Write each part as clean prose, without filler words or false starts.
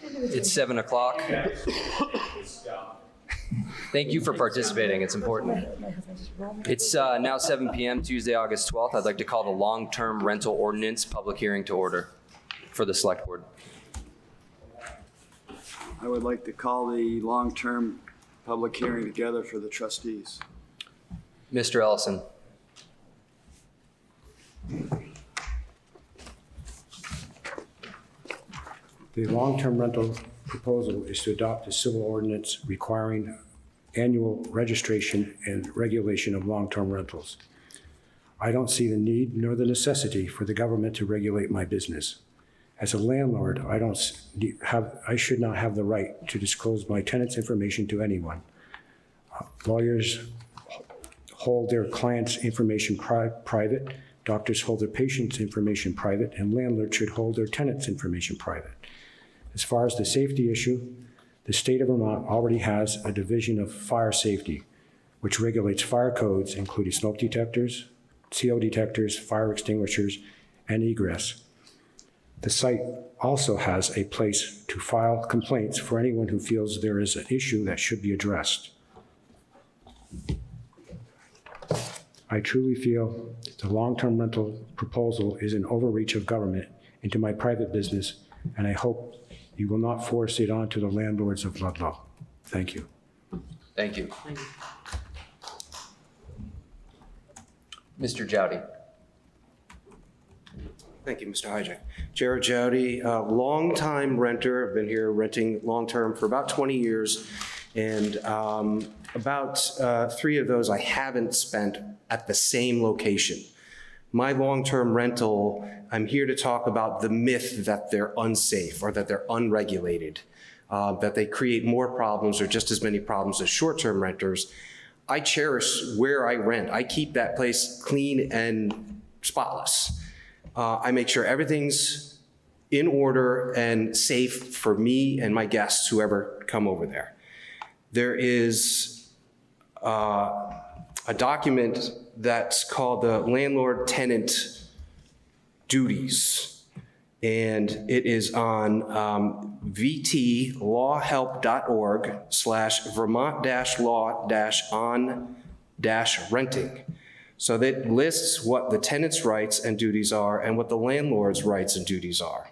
It's 7 o'clock. Thank you for participating. It's important. It's now 7 p.m. Tuesday, August 12th. I'd like to call the long-term rental ordinance public hearing to order for the Select Board. I would like to call the long-term public hearing together for the trustees. Mr. Ellison. The long-term rental proposal is to adopt a civil ordinance requiring annual registration and regulation of long-term rentals. I don't see the need nor the necessity for the government to regulate my business. As a landlord, I should not have the right to disclose my tenants' information to anyone. Lawyers hold their clients' information private, doctors hold their patients' information private, and landlords should hold their tenants' information private. As far as the safety issue, the state of Vermont already has a division of fire safety, which regulates fire codes, including smoke detectors, CO detectors, fire extinguishers, and egress. The site also has a place to file complaints for anyone who feels there is an issue that should be addressed. I truly feel the long-term rental proposal is an overreach of government into my private business, and I hope you will not force it onto the landlords of Ludlow. Thank you. Thank you. Mr. Jowdy. Thank you, Mr. Hijack. Jared Jowdy, long-time renter. I've been here renting long-term for about 20 years, and about 3 of those I haven't spent at the same location. My long-term rental, I'm here to talk about the myth that they're unsafe or that they're unregulated, that they create more problems or just as many problems as short-term renters. I cherish where I rent. I keep that place clean and spotless. I make sure everything's in order and safe for me and my guests, whoever come over there. There is a document that's called the landlord-tenant duties, and it is on vtlawhelp.org/vermont-law-on-renting. So that lists what the tenant's rights and duties are and what the landlord's rights and duties are.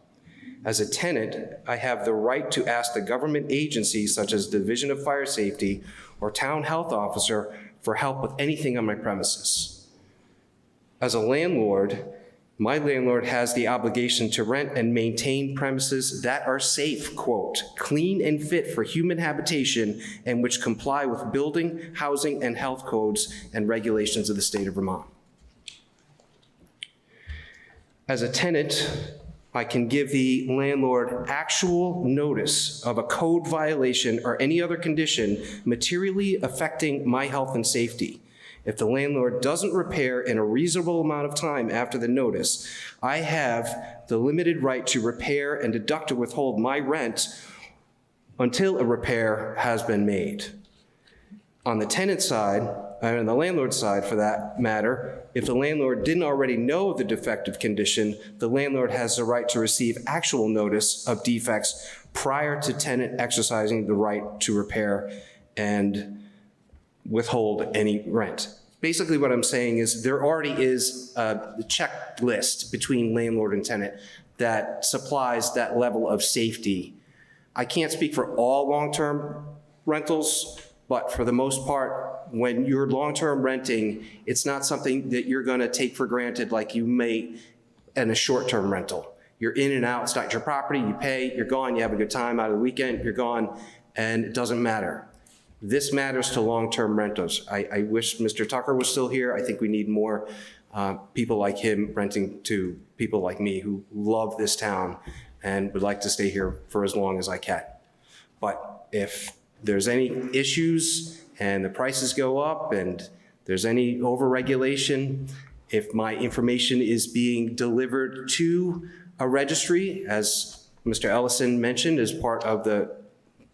As a tenant, I have the right to ask the government agencies such as Division of Fire Safety or Town Health Officer for help with anything on my premises. As a landlord, my landlord has the obligation to rent and maintain premises that are safe, quote, clean and fit for human habitation and which comply with building, housing, and health codes and regulations of the state of Vermont. As a tenant, I can give the landlord actual notice of a code violation or any other condition materially affecting my health and safety. If the landlord doesn't repair in a reasonable amount of time after the notice, I have the limited right to repair and deduct or withhold my rent until a repair has been made. On the tenant side, and on the landlord side for that matter, if the landlord didn't already know of the defective condition, the landlord has the right to receive actual notice of defects prior to tenant exercising the right to repair and withhold any rent. Basically what I'm saying is there already is a checklist between landlord and tenant that supplies that level of safety. I can't speak for all long-term rentals, but for the most part, when you're long-term renting, it's not something that you're gonna take for granted like you may in a short-term rental. You're in and out, it's not your property, you pay, you're gone, you have a good time out of the weekend, you're gone, and it doesn't matter. This matters to long-term renters. I wish Mr. Tucker was still here. I think we need more people like him renting to people like me who love this town and would like to stay here for as long as I can. But if there's any issues and the prices go up and there's any over-regulation, if my information is being delivered to a registry, as Mr. Ellison mentioned, as part of the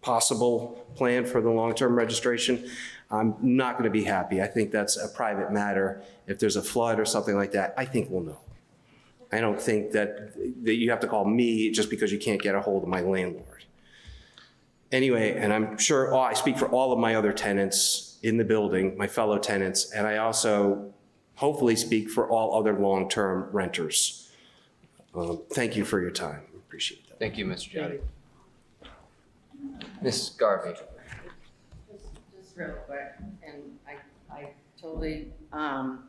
possible plan for the long-term registration, I'm not going to be happy. I think that's a private matter. If there's a flood or something like that, I think we'll know. I don't think that you have to call me just because you can't get a hold of my landlord. Anyway, and I'm sure I speak for all of my other tenants in the building, my fellow tenants, and I also hopefully speak for all other long-term renters. Thank you for your time. Appreciate that. Thank you, Mr. Jowdy. Ms. Garvey. Just real quick, and I totally, I'm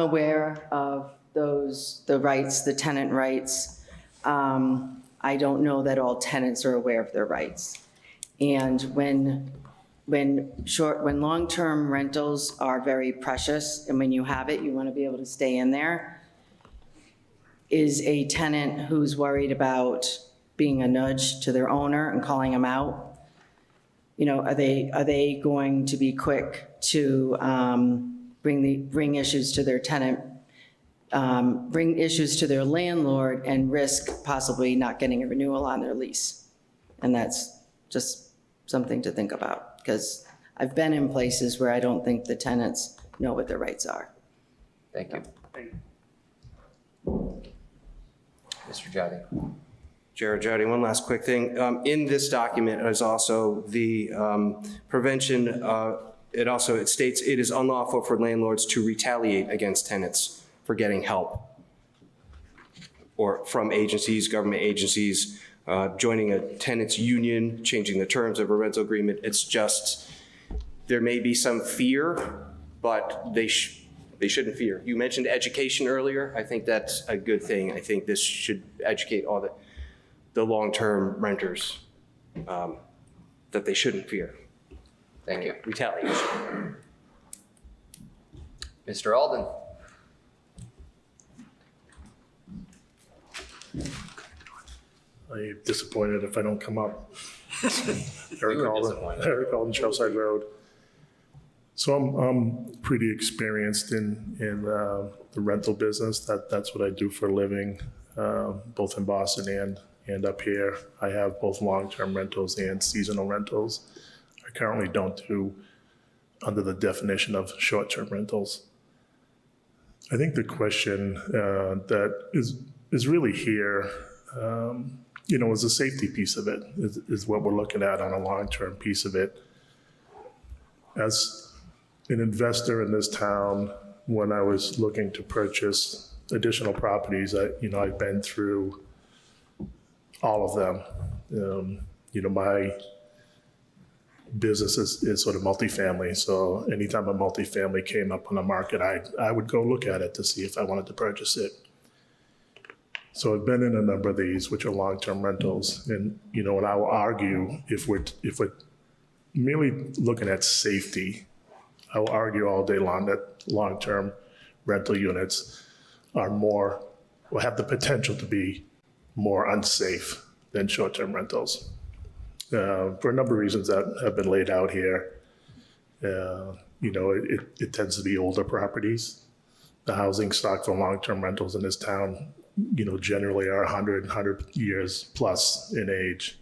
aware of the rights, the tenant rights. I don't know that all tenants are aware of their rights. And when long-term rentals are very precious, and when you have it, you want to be able to stay in there, is a tenant who's worried about being a nudge to their owner and calling them out, are they going to be quick to bring issues to their tenant, bring issues to their landlord, and risk possibly not getting a renewal on their lease? And that's just something to think about, because I've been in places where I don't think the tenants know what their rights are. Thank you. Mr. Jowdy. Jared Jowdy, one last quick thing. In this document is also the prevention. It states it is unlawful for landlords to retaliate against tenants for getting help, or from agencies, government agencies, joining a tenants union, changing the terms of a rental agreement. It's just, there may be some fear, but they shouldn't fear. You mentioned education earlier. I think that's a good thing. I think this should educate all the long-term renters that they shouldn't fear. Thank you. Retaliation. Mr. Alden. I'm disappointed if I don't come up. Eric were Alden, disappointed. Eric Alden, Trailside Road. So I'm pretty experienced in the rental business. That's what I do for a living, both in Boston and up here. I have both long-term rentals and seasonal rentals. I currently don't do under the definition of short-term rentals. I think the question that is really here, is the safety piece of it, is what we're looking at on a long-term piece of it. As an investor in this town, when I was looking to purchase additional properties, I've been through all of them. My business is sort of multifamily, so anytime a multifamily came up on the market, I would go look at it to see if I wanted to purchase it. So I've been in a number of these, which are long-term rentals, and and I will argue if we're merely looking at safety, I will argue all day long that long-term rental units have the potential to be more unsafe than short-term rentals. For a number of reasons that have been laid out here. It tends to be older properties. The housing stock for long-term rentals in this town, generally are 100 years plus in age.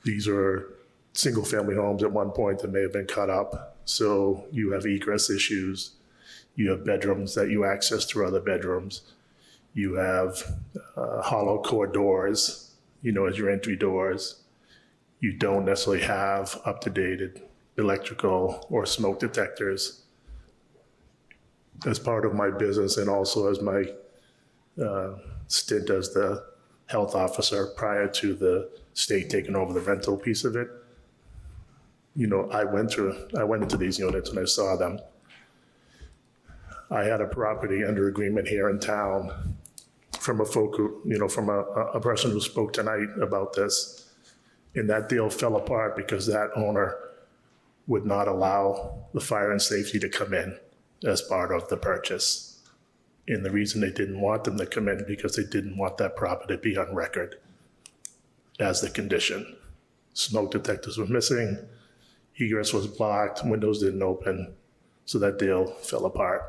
These are single-family homes at one point that may have been cut up. So you have egress issues. You have bedrooms that you access through other bedrooms. You have hollow core doors, as your entry doors. You don't necessarily have up-to-date electrical or smoke detectors. As part of my business and also as my stint as the health officer prior to the state taking over the rental piece of it, I went into these units and I saw them. I had a property under agreement here in town from a person who spoke tonight about this, and that deal fell apart because that owner would not allow the fire and safety to come in as part of the purchase. And the reason they didn't want them to come in because they didn't want that property to be on record as the condition. Smoke detectors were missing, egress was blocked, windows didn't open, so that deal fell apart.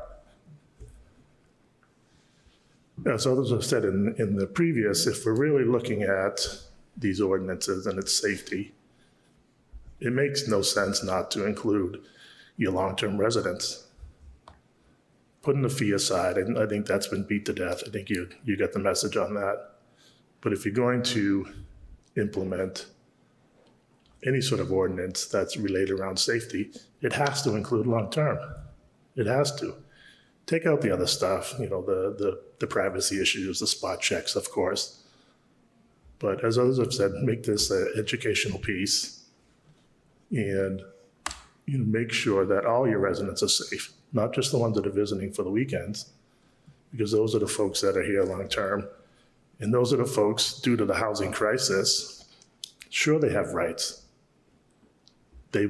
As others have said in the previous, if we're really looking at these ordinances and its safety, it makes no sense not to include your long-term residents. Putting the fee aside, and I think that's been beat to death. I think you get the message on that. But if you're going to implement any sort of ordinance that's related around safety, it has to include long-term. It has to. Take out the other stuff, the privacy issues, the spot checks, of course. But as others have said, make this an educational piece and make sure that all your residents are safe, not just the ones that are visiting for the weekends, because those are the folks that are here long-term. And those are the folks, due to the housing crisis, sure, they have rights. They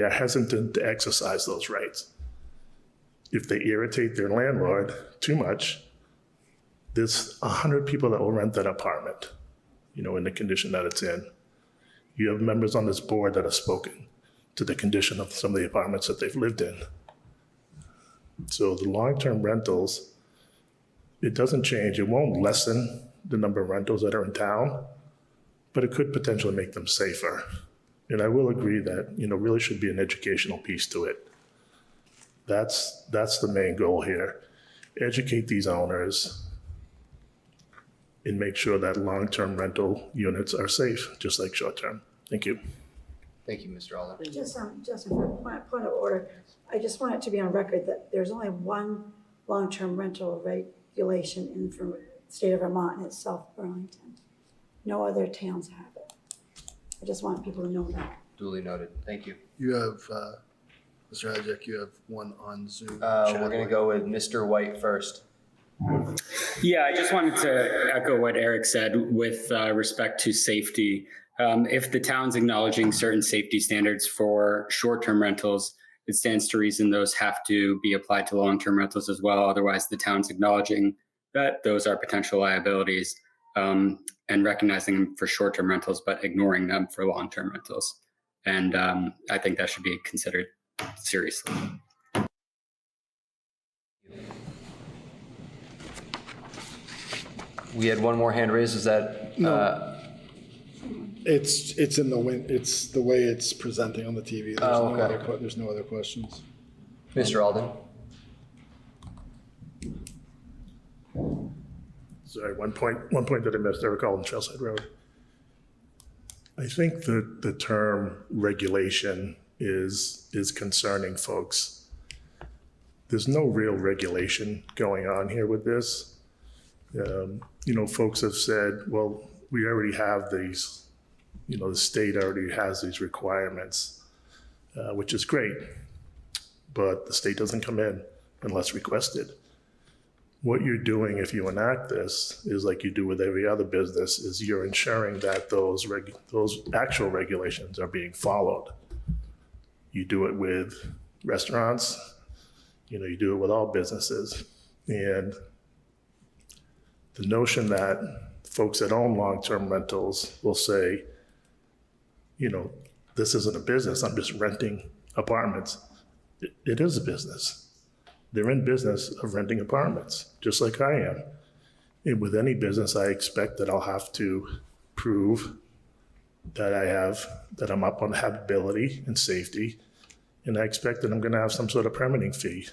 are hesitant to exercise those rights. If they irritate their landlord too much, there's 100 people that will rent that apartment, in the condition that it's in. You have members on this board that have spoken to the condition of some of the apartments that they've lived in. So the long-term rentals, it doesn't change. It won't lessen the number of rentals that are in town, but it could potentially make them safer. And I will agree that, really should be an educational piece to it. That's the main goal here. Educate these owners and make sure that long-term rental units are safe, just like short-term. Thank you. Thank you, Mr. Alden. Justin, for a point of order, I just want it to be on record that there's only one long-term rental regulation in the state of Vermont, and it's South Burlington. No other towns have it. I just want people to know that. Duly noted. Thank you. You have, Mr. Hajek, you have one on Zoom. We're going to go with Mr. White first. Yeah, I just wanted to echo what Eric said with respect to safety. If the town's acknowledging certain safety standards for short-term rentals, it stands to reason those have to be applied to long-term rentals as well. Otherwise, the town's acknowledging that those are potential liabilities and recognizing them for short-term rentals, but ignoring them for long-term rentals. And I think that should be considered seriously. We had one more hand raised. Is that? No. It's in it's the way it's presenting on the TV. There's no other questions. Mr. Alden? Sorry, one point that I missed, Eric Alden, Trailside Road. I think the term regulation is concerning folks. There's no real regulation going on here with this. Folks have said, well, we already have these, the state already has these requirements, which is great, but the state doesn't come in unless requested. What you're doing if you enact this is like you do with every other business, is you're ensuring that those actual regulations are being followed. You do it with restaurants, you do it with all businesses. And the notion that folks that own long-term rentals will say, this isn't a business, I'm just renting apartments. It is a business. They're in business of renting apartments, just like I am. And with any business, I expect that I'll have to prove that I'm up on habitability and safety. And I expect that I'm gonna have some sort of permitting fee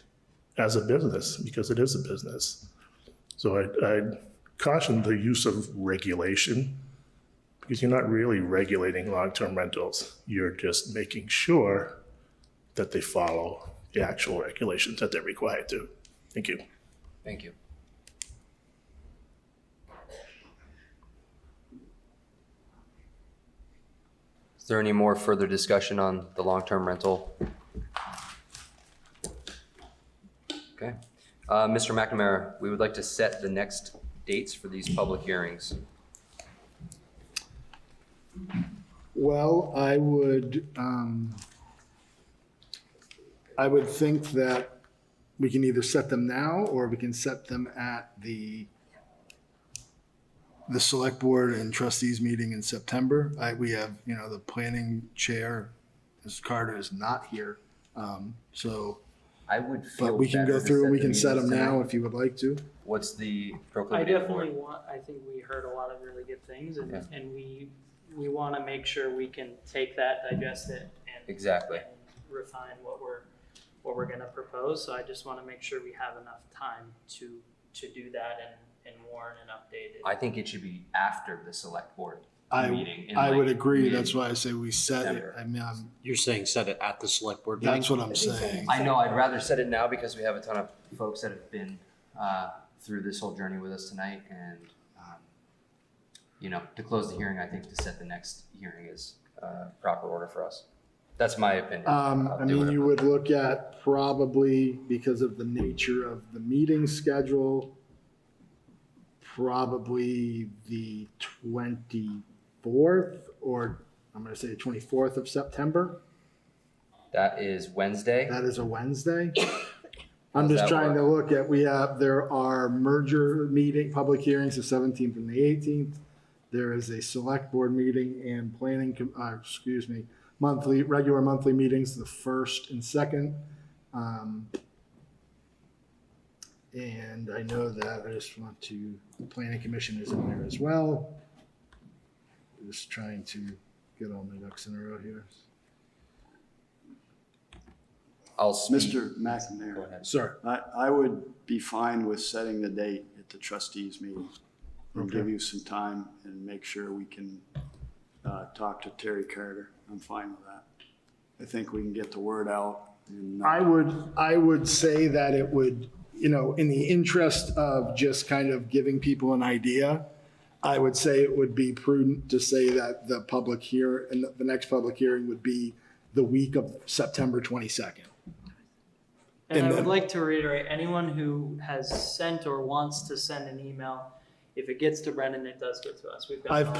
as a business, because it is a business. So I'd caution the use of regulation, because you're not really regulating long-term rentals. You're just making sure that they follow the actual regulations that they're required to. Thank you. Thank you. Is there any more further discussion on the long-term rental? Okay. Mr. McNamara, we would like to set the next dates for these public hearings. Well, I would think that we can either set them now, or we can set them at the select board and trustees meeting in September. We have, the planning chair, Ms. Carter, is not here. So, I would feel but we can go better to through and we the can set them meetings now tonight. if you would like to. What's the I proclivity for definitely it? I think we heard a lot of really good things, and, Okay. and we want to make sure we can take that, digest it, and Exactly. and refine what we're going to propose. So I just want to make sure we have enough time to do that worn and updated. I think it should be after the select board meeting. in I would like agree. mid- That's why I say we set it. September. I mean, You're saying set it at the select board meeting? that's what I'm saying. I know, I'd rather set it now because we have a ton of folks that have been through this whole journey with us tonight. And, you know, to close the hearing, I think to set the next hearing is proper order for us. That's my opinion. I'll I do mean, whatever. you would look at probably, because of the nature of the meeting schedule, probably the 24th, or I'm going to say 24th of September. That is Wednesday. That is a Wednesday. I'm Does just that trying to work? look at, there are merger meeting, public hearings the 17th and the 18th. There is a select board meeting and regular monthly meetings, the 1st and 2nd. And I know that I just want to, the planning commission is in there as well. Just trying to get all my ducks in a row here. I'll speak. Mr. McNamara, Go ahead. Sir. I would be fine with setting the date at the trustees meeting and give Okay. you some time and make sure we can talk to Terry Carter. I'm fine with that. I think we can get the word out. And, I would say that it would, you know, in the interest of just kind of giving people an idea, I would say it would be prudent to say that the next public hearing would be the week of September 22nd. And And I then- would like to reiterate, anyone who has sent or wants to send an email, if it gets to Brendan, it does go to us. We've got I've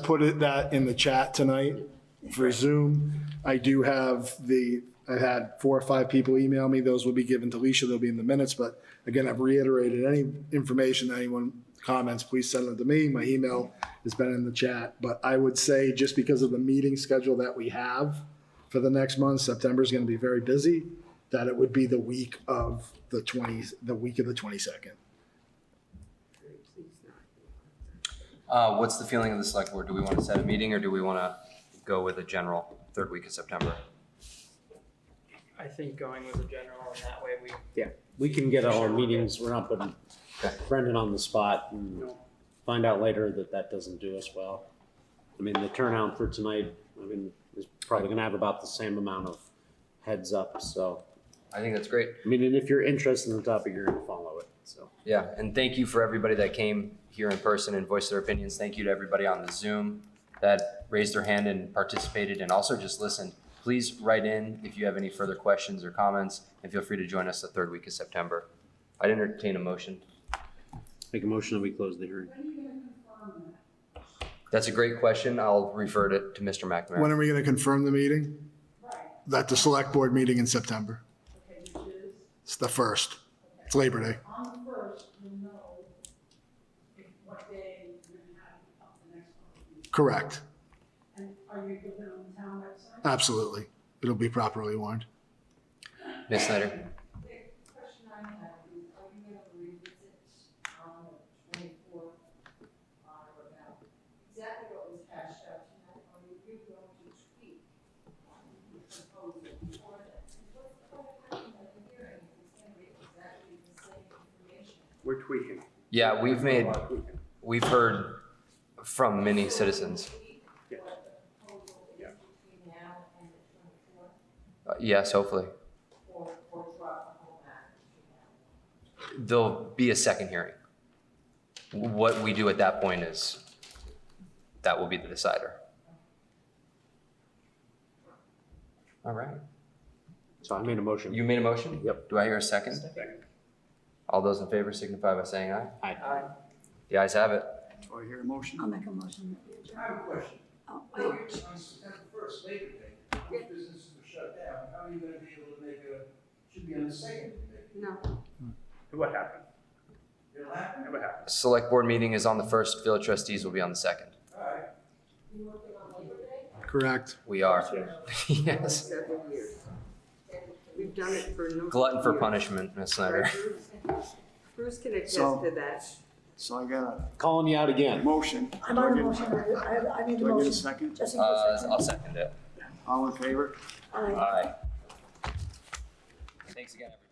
put it that in the chat tonight for Zoom. I do have I had 4 or 5 people email me. Those will be given to Alicia. They'll be in the minutes. But again, I've reiterated, any information, anyone comments, please send them to me. My email has been in the chat. But I would say just because of the meeting schedule that we have for the next month, September is going to be very busy, that it would be the week of the 22nd. What's the feeling of the select board? Do we want to set a meeting or do we want to go with a general third week of September? I think going with a general, and that way We can get our meetings, we're not putting Okay. Brendan on the spot and find out later that that doesn't do us well. I mean, the turnout for tonight, is probably gonna have about the same amount of heads up, so. I think that's great. I mean, and if you're interested in the topic, you're gonna follow it, so. Yeah, and thank you for everybody that came here in person and voiced their opinions. Thank you to everybody on the Zoom that raised their hand and participated and also just listened. Please write in if you have any further questions or comments, and feel free to join us the third week of September. I'd entertain a motion. Make a motion that we close the hearing. That's a great question. I'll refer it to Mr. McNamara. When are we going to confirm the meeting? At the select board meeting in September. It's the 1st. It's Labor Day. On the 1st, you'll know what day you're going to have the next one. Correct. And are you going to put it on the town website? Absolutely. It'll be properly warned. Ms. Snyder? The question I have is, are you going to revisit on the 24th or about exactly what was hashed out tonight? Or are you going to tweak the proposal before that? What's the point of having a hearing if it's going to be exactly the same information? We're tweaking. Yeah, we've heard from many citizens. Yes, hopefully. There'll be a second hearing. What we do at that point that will be the decider. All right. So I made a motion. You made a motion? Yep. Do I hear a second? All those in favor signify by saying aye. Aye. The ayes have it. Do I hear a motion? I'll make a motion that we adjourn. I have a question. Oh, On September 1st, Labor Day, most businesses are shut down. How are you going to be able to should be on the 2nd? no. What happened? It'll happen? What happened? Select board meeting is on the 1st. Village trustees will be on the 2nd. All right. Correct. We are. Yes. Several years. We've done it for a number. Glutton for punishment, Ms. Snyder. Bruce can attest So- to that. So I got a Calling you out again. motion. I'm on the motion, I made the Do I get a motion. second? Just in case. I'll second it. All in favor? Aye. Aye. Thanks again, everybody.